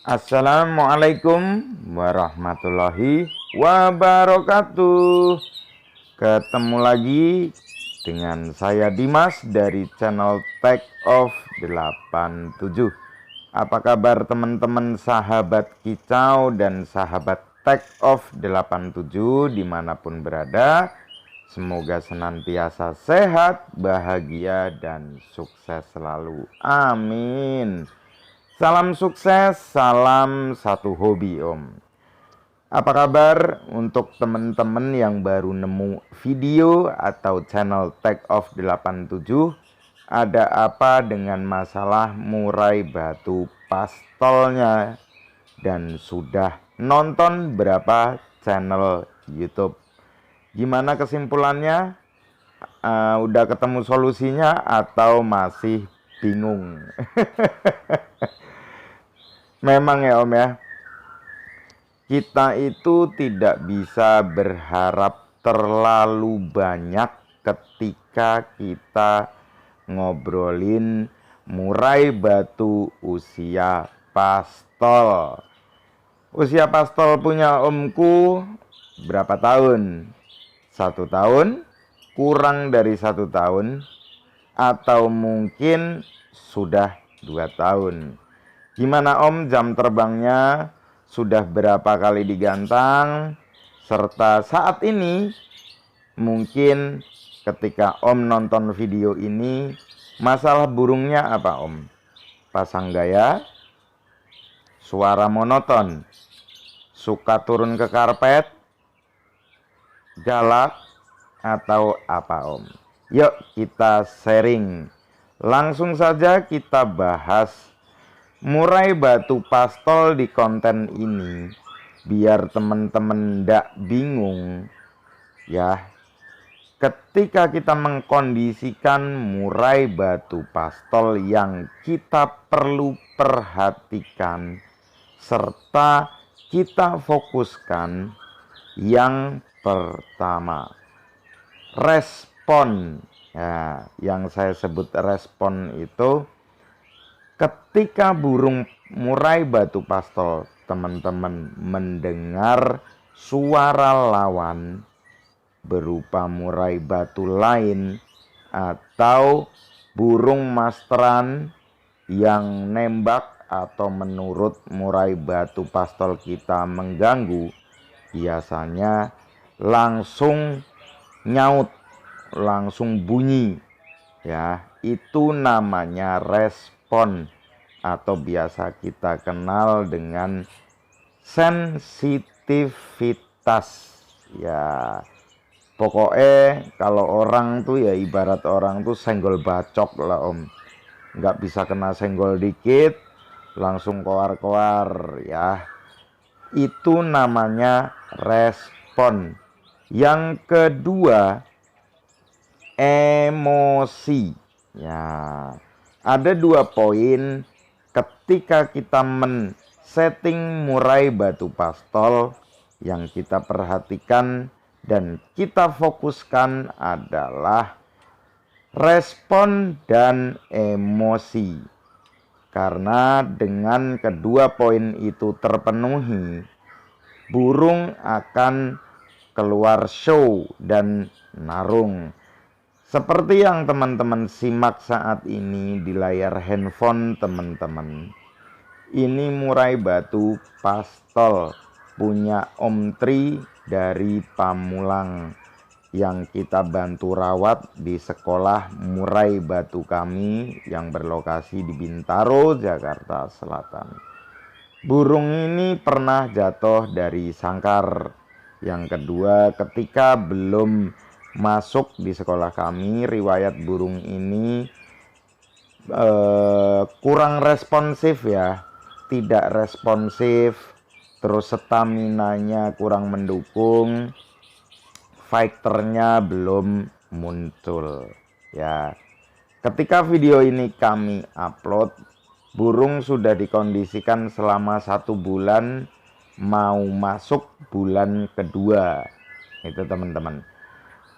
Assalamualaikum warahmatullahi wabarakatuh. Ketemu lagi dengan saya Dimas dari channel Take Off 87. Apa kabar teman-teman sahabat kicau dan sahabat Take Off 87 dimanapun berada? Semoga senantiasa sehat, bahagia, dan sukses selalu. Amin. Salam sukses, salam satu hobi Om. Apa kabar untuk teman-teman yang baru nemu video atau channel Take Off 87? Ada apa dengan masalah murai batu pastolnya? Dan sudah nonton berapa channel YouTube? Gimana kesimpulannya? Udah ketemu solusinya atau masih bingung? Memang ya Om ya, kita itu tidak bisa berharap terlalu banyak ketika kita ngobrolin murai batu usia pastol. Usia pastol punya omku berapa tahun? 1 tahun, kurang dari 1 tahun, atau mungkin sudah 2 tahun. Gimana Om, jam terbangnya sudah berapa kali digantang? Serta saat ini mungkin ketika Om nonton video ini, masalah burungnya apa Om? Pasang gaya, suara monoton, suka turun ke karpet, galak, atau apa Om? Yuk kita sharing. Langsung saja kita bahas murai batu pastol di konten ini, biar teman-teman ndak bingung ya. Ketika kita mengkondisikan murai batu pastol yang kita perlu perhatikan serta kita fokuskan, yang pertama, respon. Ya, yang saya sebut respon itu ketika burung murai batu pastol teman-teman mendengar suara lawan berupa murai batu lain atau burung masteran yang nembak atau menurut murai batu pastol kita mengganggu, biasanya langsung nyaut, langsung bunyi ya. Itu namanya respon atau biasa kita kenal dengan sensitivitas ya. Pokoknya kalau orang tuh ya ibarat orang tuh senggol bacok lah Om, nggak bisa kena senggol dikit langsung koar-koar ya. Itu namanya respon. Yang kedua, emosi. Ya, ada 2 poin ketika kita men-setting murai batu pastol yang kita perhatikan dan kita fokuskan adalah respon dan emosi. Karena dengan kedua poin itu terpenuhi, burung akan keluar show dan narung. Seperti yang teman-teman simak saat ini di layar handphone teman-teman. Ini murai batu pastol punya Om Tri dari Pamulang yang kita bantu rawat di sekolah murai batu kami yang berlokasi di Bintaro, Jakarta Selatan. Burung ini pernah jatuh dari sangkar. Yang kedua, ketika belum masuk di sekolah kami, riwayat burung ini kurang responsif ya, tidak responsif, terus staminanya kurang mendukung, fighternya belum muncul ya. Ketika video ini kami upload, burung sudah dikondisikan selama 1 bulan, mau masuk bulan kedua. Itu teman-teman.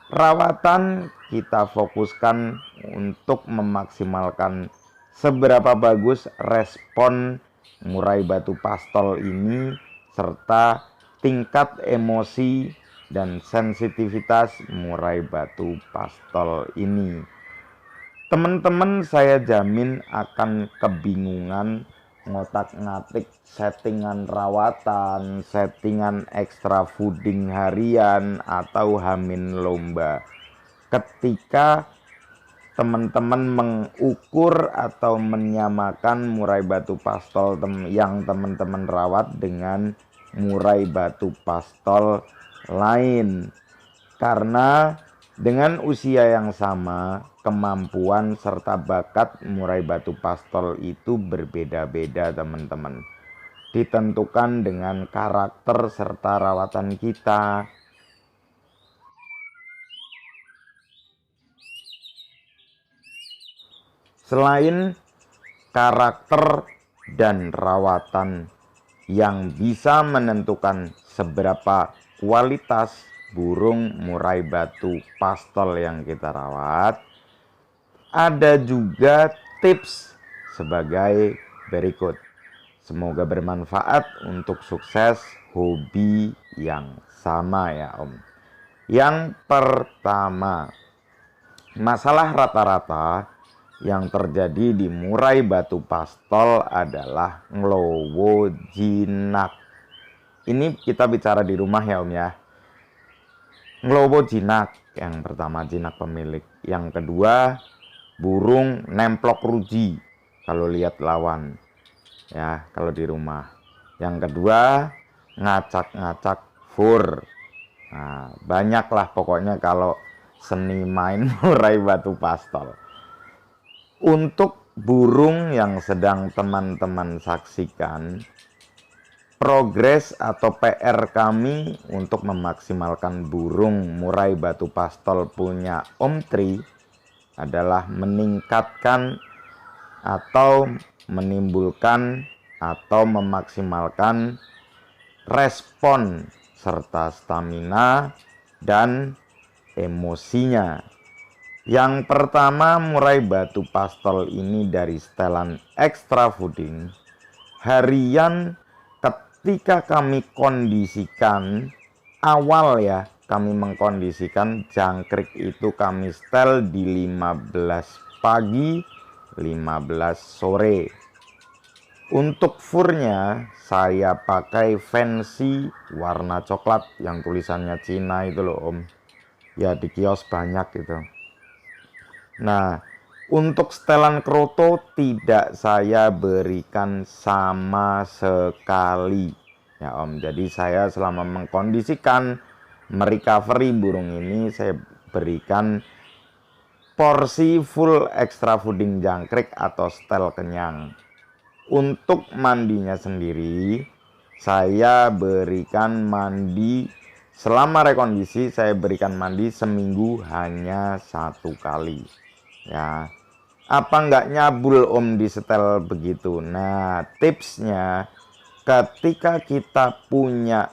Perawatan kita fokuskan untuk memaksimalkan seberapa bagus respon murai batu pastol ini serta tingkat emosi dan sensitivitas murai batu pastol ini. Teman-teman saya jamin akan kebingungan ngotak-ngatik settingan rawatan, settingan extra fooding harian, atau hamin lomba. Ketika teman-teman mengukur atau menyamakan murai batu pastol yang teman-teman rawat dengan murai batu pastol lain. Karena dengan usia yang sama, kemampuan serta bakat murai batu pastol itu berbeda-beda teman-teman. Ditentukan dengan karakter serta rawatan kita. Selain karakter dan rawatan yang bisa menentukan seberapa kualitas burung murai batu pastol yang kita rawat, ada juga tips sebagai berikut. Semoga bermanfaat untuk sukses hobi yang sama ya Om. Yang pertama, masalah rata-rata yang terjadi di murai batu pastol adalah nglowo jinak. Ini kita bicara di rumah ya Om ya. Nglowo jinak, yang pertama jinak pemilik, yang kedua burung nemplok ruji kalau lihat lawan ya kalau di rumah, yang kedua ngacak-ngacak fur. Nah, banyaklah pokoknya kalau seni main murai batu pastol. Untuk burung yang sedang teman-teman saksikan, progres atau PR kami untuk memaksimalkan burung murai batu pastol punya Om Tri adalah meningkatkan atau menimbulkan atau memaksimalkan respon serta stamina dan emosinya. Yang pertama, murai batu pastol ini dari setelan extra fooding harian. Ketika kami kondisikan awal ya, kami mengkondisikan jangkrik itu kami setel di 15 pagi, 15 sore. Untuk furnya saya pakai fancy warna coklat yang tulisannya Cina itu loh Om. Ya di kios banyak gitu. Nah, untuk setelan kroto tidak saya berikan sama sekali ya Om. Jadi saya selama mengkondisikan merecovery burung ini, saya berikan porsi full extra fooding jangkrik atau setel kenyang. Untuk mandinya sendiri saya berikan mandi selama rekondisi, saya berikan mandi seminggu hanya 1 kali ya. Apa nggak nyabul Om di setel begitu? Nah, tipsnya ketika kita punya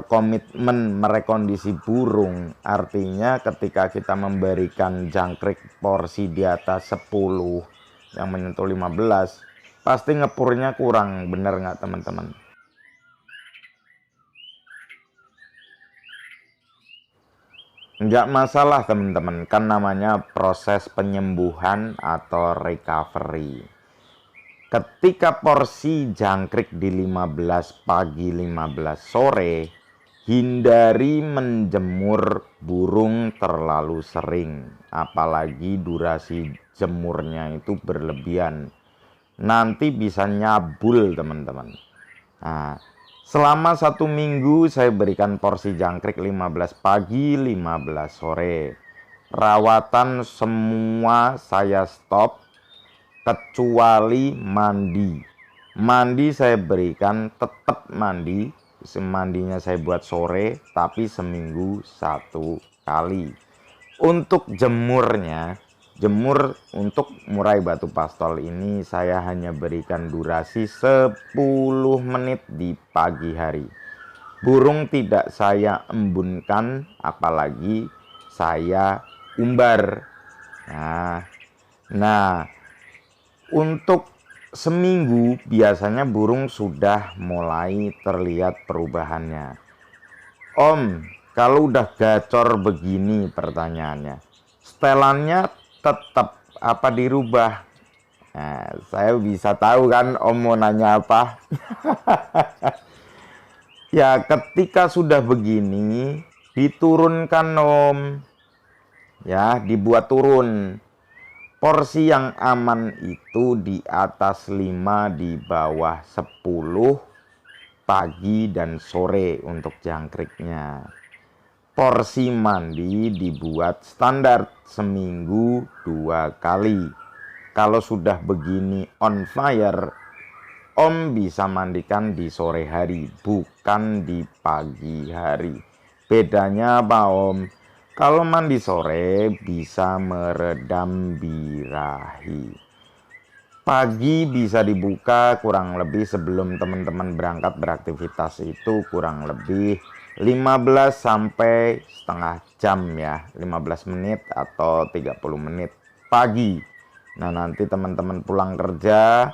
komitmen merekondisi burung, artinya ketika kita memberikan jangkrik porsi di atas 10 yang menyentuh 15, pasti ngepurnya kurang, bener nggak teman-teman? Nggak masalah teman-teman, kan namanya proses penyembuhan atau recovery. Ketika porsi jangkrik di 15 pagi 15 sore, hindari menjemur burung terlalu sering, apalagi durasi jemurnya itu berlebihan. Nanti bisa nyabul teman-teman. Nah, selama 1 minggu saya berikan porsi jangkrik 15 pagi 15 sore. Rawatan semua saya stop kecuali mandi. Mandi saya berikan tetap mandi. Mandinya saya buat sore, tapi seminggu 1 kali. Untuk jemurnya, jemur untuk murai batu pastol ini saya hanya berikan durasi 10 menit di pagi hari. Burung tidak saya embunkan, apalagi saya umbar. Nah, untuk seminggu biasanya burung sudah mulai terlihat perubahannya. Om, kalau udah gacor begini, pertanyaannya, setelannya tetap apa dirubah? Nah, saya bisa tahu kan Om mau nanya apa. Ya, ketika sudah begini diturunkan Om, ya dibuat turun. Porsi yang aman itu di atas 5, di bawah 10 pagi dan sore untuk jangkriknya. Porsi mandi dibuat standar seminggu 2 kali. Kalau sudah begini on fire, Om bisa mandikan di sore hari, bukan di pagi hari. Bedanya apa Om? Kalau mandi sore bisa meredam birahi. Pagi bisa dibuka kurang lebih sebelum teman-teman berangkat beraktivitas itu kurang lebih 15 sampai setengah jam ya, 15 menit atau 30 menit pagi. Nah, nanti teman-teman pulang kerja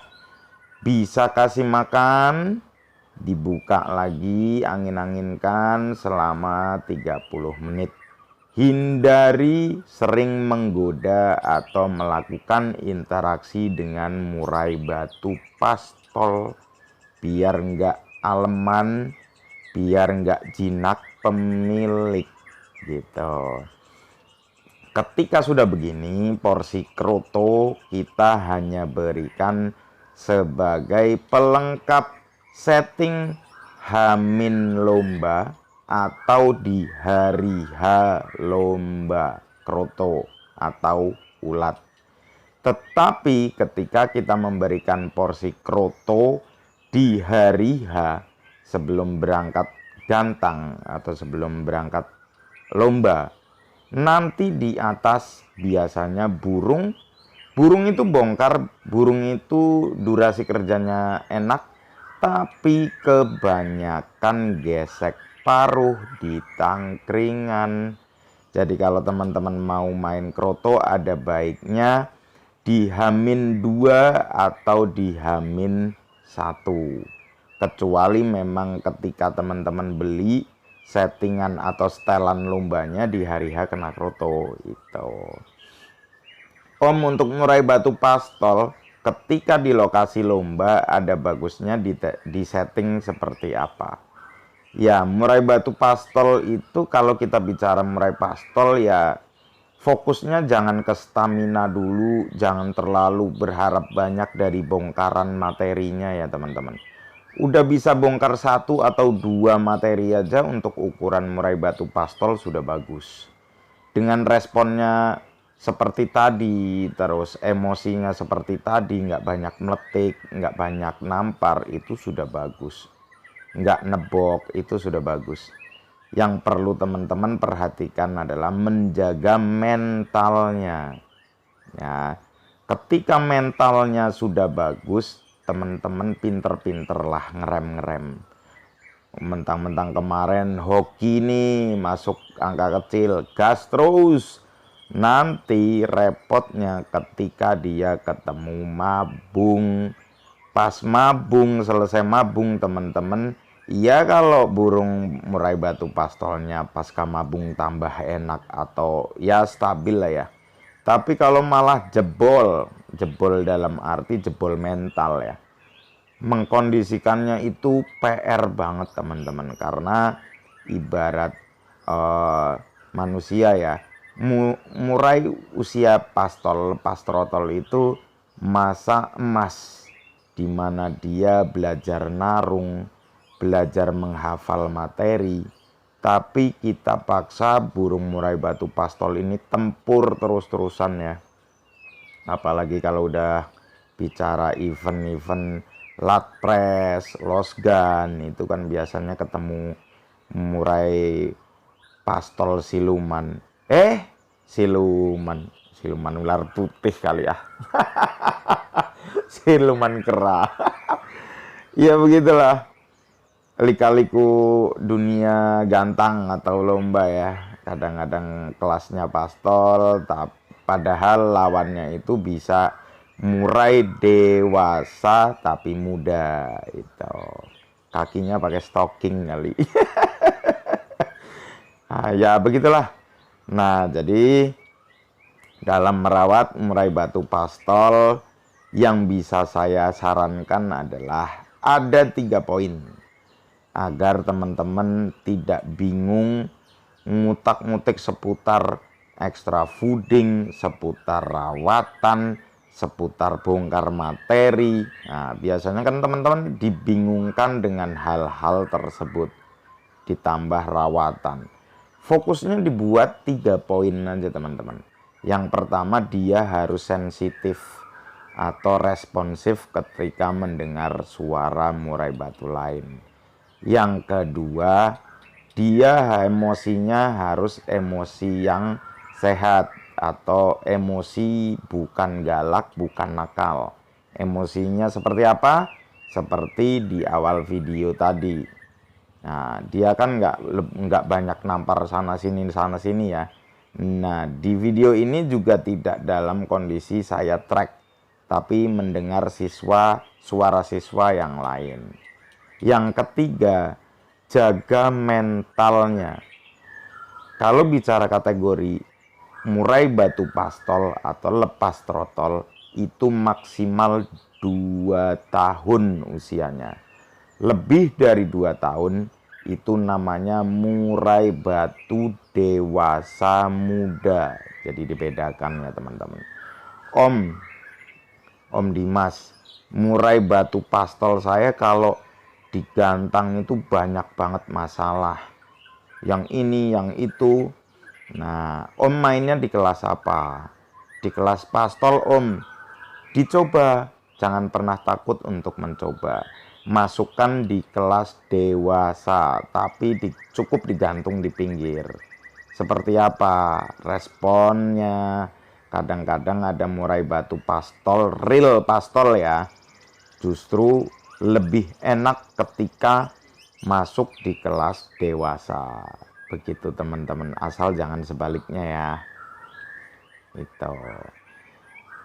bisa kasih makan, dibuka lagi, angin-anginkan selama 30 menit. Hindari sering menggoda atau melakukan interaksi dengan murai batu pastol biar nggak aleman, biar nggak jinak pemilik gitu. Ketika sudah begini, porsi kroto kita hanya berikan sebagai pelengkap setting Hamin lomba atau di hari H lomba kroto atau ulat. Tetapi ketika kita memberikan porsi kroto di hari H sebelum berangkat gantang atau sebelum berangkat lomba, nanti di atas biasanya burung itu bongkar, burung itu durasi kerjanya enak, tapi kebanyakan gesek paruh di tangkringan. Jadi kalau teman-teman mau main kroto ada baiknya di Hamin 2 atau di Hamin 1. Kecuali memang ketika teman-teman beli settingan atau setelan lombanya di hari H kena kroto itu. Om, untuk murai batu pastol ketika di lokasi lomba ada bagusnya di setting seperti apa? Ya, murai batu pastol itu kalau kita bicara murai pastol ya fokusnya jangan ke stamina dulu, jangan terlalu berharap banyak dari bongkaran materinya ya teman-teman. Udah bisa bongkar 1 atau 2 materi aja untuk ukuran murai batu pastol sudah bagus. Dengan responnya seperti tadi, terus emosinya seperti tadi, nggak banyak meletik, nggak banyak nampar, itu sudah bagus. Nggak nebok, itu sudah bagus. Yang perlu teman-teman perhatikan adalah menjaga mentalnya. Ya, ketika mentalnya sudah bagus, teman-teman pinter-pinter lah ngerem-ngerem. Mentang-mentang kemarin hoki nih masuk angka kecil, gas terus. Nanti repotnya ketika dia ketemu mabung. Pas mabung, selesai mabung teman-teman, ya kalau burung murai batu pastolnya pasca mabung tambah enak atau ya stabil lah ya. Tapi kalau malah jebol dalam arti jebol mental ya, mengkondisikannya itu PR banget teman-teman. Karena ibarat manusia ya, murai usia pastrotol itu masa emas, di mana dia belajar narung, belajar menghafal materi. Tapi kita paksa burung murai batu pastol ini tempur terus-terusan ya. Apalagi kalau udah bicara event-event latpres, losgan, itu kan biasanya ketemu murai pastol siluman. Siluman ular putih kali ya. Siluman kera. Ya begitulah. Lika-liku dunia gantang atau lomba ya. Kadang-kadang kelasnya pastol, padahal lawannya itu bisa murai dewasa tapi muda. Itu kakinya pakai stocking kali. Nah, ya begitulah. Nah, jadi dalam merawat murai batu pastol yang bisa saya sarankan adalah ada 3 poin agar teman-teman tidak bingung ngutak-ngutik seputar extra fooding, seputar rawatan, seputar bongkar materi. Nah, biasanya kan teman-teman dibingungkan dengan hal-hal tersebut, ditambah rawatan. Fokusnya dibuat 3 poin aja teman-teman. Yang pertama, dia harus sensitif atau responsif ketika mendengar suara murai batu lain. Yang kedua, dia emosinya harus emosi yang sehat atau emosi bukan galak, bukan nakal. Emosinya seperti apa? Seperti di awal video tadi. Nah, dia kan nggak banyak nampar sana sini ya. Nah, di video ini juga tidak dalam kondisi saya track, tapi mendengar suara siswa yang lain. Yang ketiga, jaga mentalnya. Kalau bicara kategori murai batu pastol atau lepas trotol, itu maksimal 2 tahun usianya. Lebih dari 2 tahun itu namanya murai batu dewasa muda. Jadi dibedakan ya teman-teman. Om Dimas, murai batu pastol saya kalau digantang itu banyak banget masalah. Yang ini, yang itu. Nah, Om mainnya di kelas apa? Di kelas pastol Om. Dicoba, jangan pernah takut untuk mencoba. Masukkan di kelas dewasa, tapi cukup digantung di pinggir. Seperti apa responnya? Kadang-kadang ada murai batu pastol, real pastol ya, justru lebih enak ketika masuk di kelas dewasa. Begitu teman-teman, asal jangan sebaliknya ya. Itu.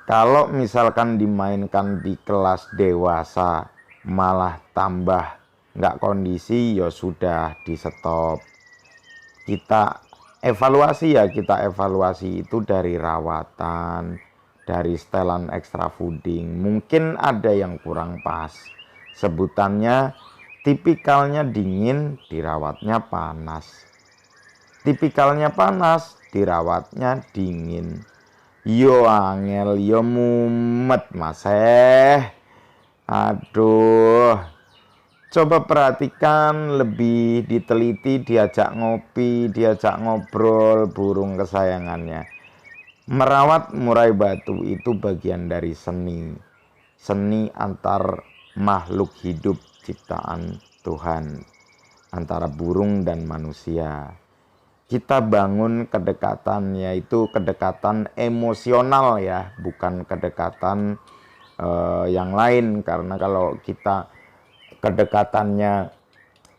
Kalau misalkan dimainkan di kelas dewasa malah tambah nggak kondisi, ya sudah di stop. Kita evaluasi itu dari rawatan, dari setelan extra fooding. Mungkin ada yang kurang pas. Sebutannya tipikalnya dingin, dirawatnya panas. Tipikalnya panas, dirawatnya dingin. Yo angel, yo mumet mas. Aduh, coba perhatikan lebih diteliti, diajak ngopi, diajak ngobrol burung kesayangannya. Merawat murai batu itu bagian dari seni. Seni antar makhluk hidup ciptaan Tuhan, antara burung dan manusia. Kita bangun kedekatan, yaitu kedekatan emosional ya, bukan kedekatan yang lain. Karena kalau kita kedekatannya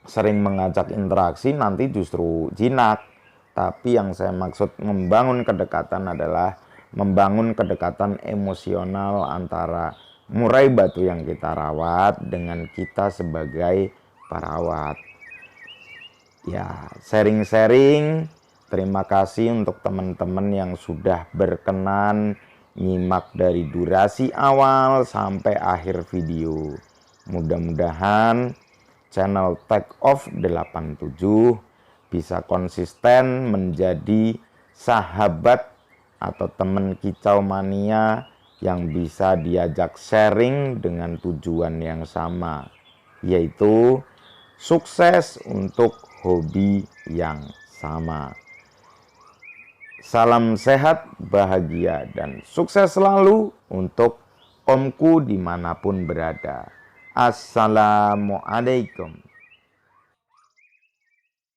sering mengajak interaksi, nanti justru jinak. Tapi yang saya maksud membangun kedekatan adalah membangun kedekatan emosional antara murai batu yang kita rawat dengan kita sebagai perawat. Ya, sharing-sharing. Terima kasih untuk teman-teman yang sudah berkenan nyimak dari durasi awal sampai akhir video. Mudah-mudahan channel Take Off 87 bisa konsisten menjadi sahabat atau teman kicau mania yang bisa diajak sharing dengan tujuan yang sama, yaitu sukses untuk hobi yang sama. Salam sehat, bahagia, dan sukses selalu untuk omku dimanapun berada. Assalamualaikum.